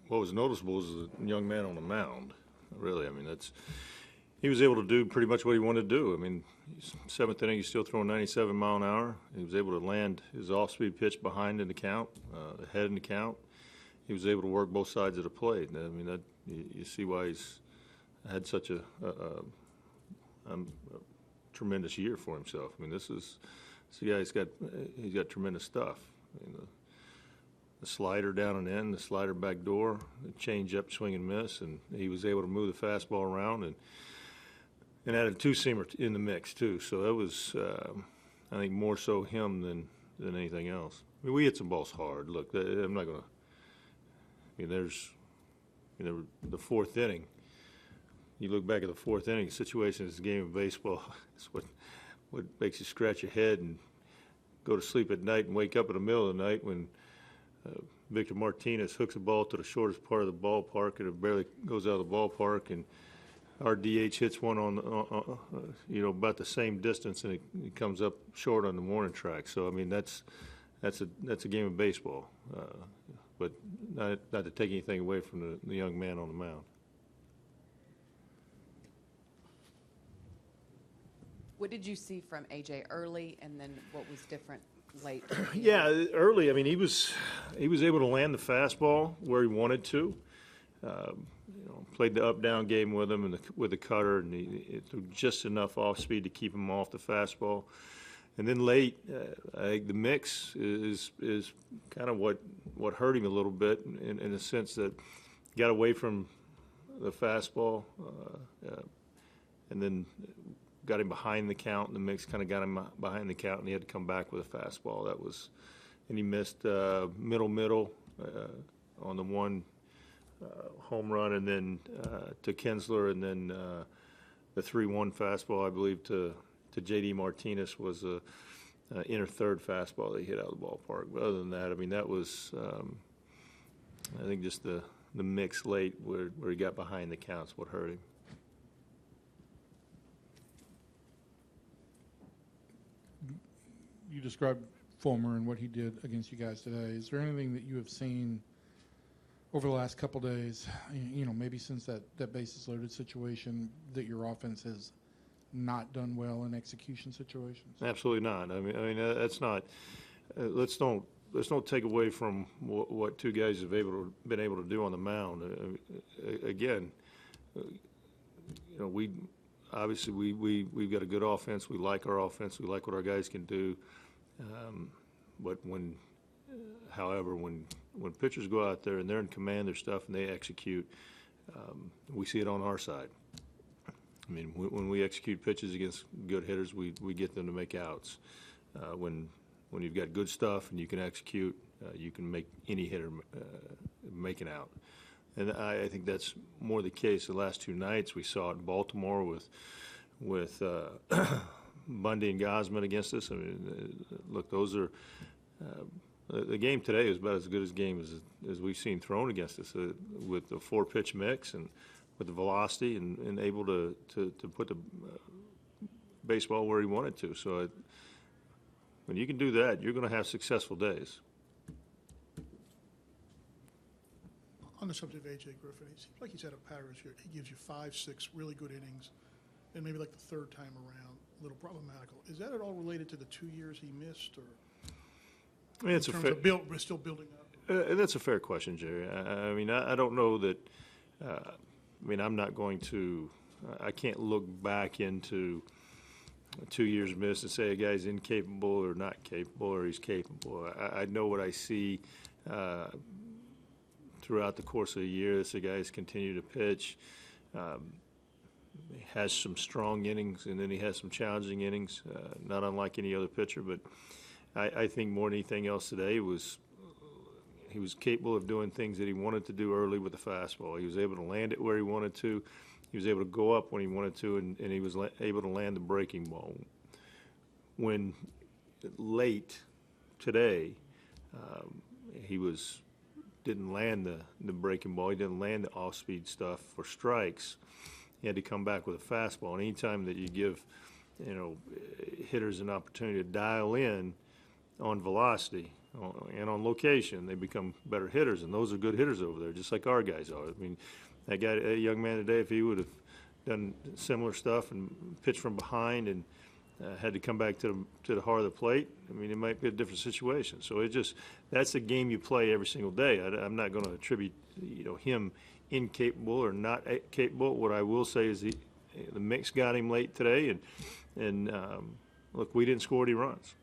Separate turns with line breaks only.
what was noticeable was the young man on the mound. Really, I mean, he was able to do pretty much what he wanted to do. I mean, seventh inning, he's still throwing 97 mile an hour. He was able to land his off-speed pitch behind in the count, ahead in the count. He was able to work both sides of the plate. I mean, that you see why he's had such a tremendous year for himself. I mean, this guy, he's got tremendous stuff. I mean, the slider down and in, the slider back door, the change up, swing and miss, and he was able to move the fastball around and added a two-seamer in the mix too. So that was, I think, more so him than anything else. I mean, we hit some balls hard. Look, I'm not going to. I mean, there's, the fourth inning. You look back at the fourth inning situation. It's a game of baseball. It's what makes you scratch your head and go to sleep at night and wake up in the middle of the night when Victor Martinez hooks a ball to the shortest part of the ballpark and it barely goes out of the ballpark, and our DH hits one on about the same distance, and it comes up short on the warning track. So I mean, that's a game of baseball, but not to take anything away from the young man on the mound.
What did you see from AJ early, and then what was different late?
Yeah, early. I mean, he was able to land the fastball where he wanted to. Played the up-down game with him and with the cutter, and he threw just enough off speed to keep him off the fastball. And then late, I think the mix is kind of what hurt him a little bit in the sense that he got away from the fastball, and then got him behind the count. And the mix kind of got him behind the count, and he had to come back with a fastball. And he missed middle on the one home run, and then to Kinsler, and then the 3-1 fastball, I believe, to J.D. Martinez was a inner third fastball that he hit out of the ballpark. But other than that, I mean, that was I think just the mix late where he got behind the counts what hurt him.
You described Fulmer and what he did against you guys today. Is there anything that you have seen over the last couple days, maybe since that bases loaded situation, that your offense has not done well in execution situations?
Absolutely not. I mean that's not. Let's don't take away from what two guys have been able to do on the mound. Again, we've got a good offense. We like our offense. We like what our guys can do. But when pitchers go out there and they're in command of their stuff and they execute, we see it on our side. I mean, when we execute pitches against good hitters, we get them to make outs. When you've got good stuff and you can execute, you can make any hitter make an out. And I think that's more the case the last two nights. We saw it in Baltimore with Bundy and Gosman against us. I mean, look, those are the game today is about as good a game as we've seen thrown against us with the 4-pitch mix and with the velocity and able to put the baseball where he wanted to. So when you can do that, you're going to have successful days.
On the subject of A.J. Griffin, it seems like he's had a pattern this year. He gives you 5-6 really good innings, and maybe like the third time around, a little problematical. Is that at all related to the 2 years he missed, or
I mean, it's
we're still building up?
That's a fair question, Jerry. I mean, I don't know that. I mean, I'm not going to. I can't look back into 2 years missed and say a guy's incapable or not capable or he's capable. I know what I see throughout the course of the year. This guy's continued to pitch. He has some strong innings, and then he has some challenging innings, not unlike any other pitcher. But I think more than anything else today he was capable of doing things that he wanted to do early with the fastball. He was able to land it where he wanted to. He was able to go up when he wanted to, and he was able to land the breaking ball. When late today, he didn't land the breaking ball. He didn't land the off-speed stuff for strikes. He had to come back with a fastball. And anytime that you give, hitters an opportunity to dial in on velocity, and on location, they become better hitters, and those are good hitters over there, just like our guys are. I mean, that young man today, if he would have done similar stuff and pitched from behind and had to come back to the heart of the plate, I mean, it might be a different situation. So that's a game you play every single day. I'm not going to attribute, him incapable or not capable. What I will say is the mix got him late today, and look, we didn't score any runs.